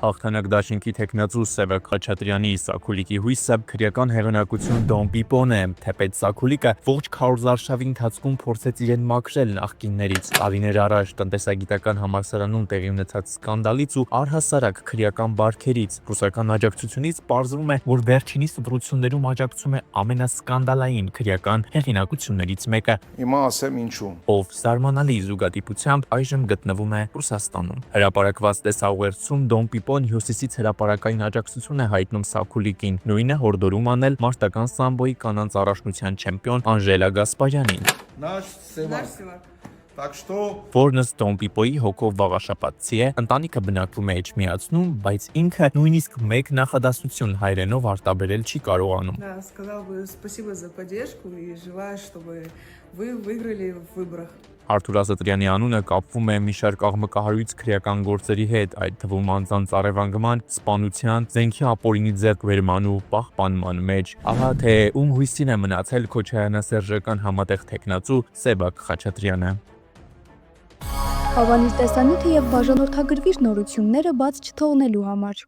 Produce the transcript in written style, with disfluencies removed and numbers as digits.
Հաղթանակ դաշինքի թեկնածու Սևակ Խաչատրյանի Սաքուլիկի հույսը քրեական հեղինակություն Դոն Պիպոն է, թեպետ Սաքուլիկը ողջ քարոզարշավի ընթացքում փորձեց իրեն մաքրել նախկիններից։ Տարիներ առաջ տնտեսագիտական համալսարանում տեղի ունեցած սկանդալից ու առհասարակ քրեական բարքերից ռուսական աջակցությունից պարզվում է, որ վերջինիս ընտրություններում աջակցում է ամենասկանդալային քրեական հեղինակություններից մեկը։ Հիմա ասեմ ինչու։ Ով զարմանալի զուգադիպությամբ այժմ գտնվում է Ռուսաստանում։ Հրապարակված տեսաուղերձում Դոն Պիպոն հյուսիսից հրապարակային աջակցություն է հայտնում Սաքուլիկին, նույնը հորդորում անել մարտական սամբոյի կանանց առաջնության չեմպիոն Անժելա Գասպարյանին։ Նаш Սևակ։ Так что Որն ըստ Դոն Պիպոյի հոգով վաղաշապատցի է, ընտանիքը բնակվում է Էջմիածնում, բայց ինքը նույնիսկ մեկ նախադասություն հայերենով արտաբերել չի կարողանում։ Да, сказал бы спасибо за поддержку и желаю, чтобы вы выиграли в выборах. Արթուր Ազատրյանի անունը կապվում է մի շարք աղմկահարույց քրեական գործերի հետ, այդ թվում անձանց առևանգման, սպանության, զենքի ապօրինի ձեռքբերման ու պահպանման մեջ։ Ահա թե ում հույսին է մնացել քոչարյանասերժական համատեղ թեկնածու Սևակ Խաչատրյանը։ Հավանիր տեսանյութը եւ բաժանորդագրվիր նորությունները բաց չթողնելու համար։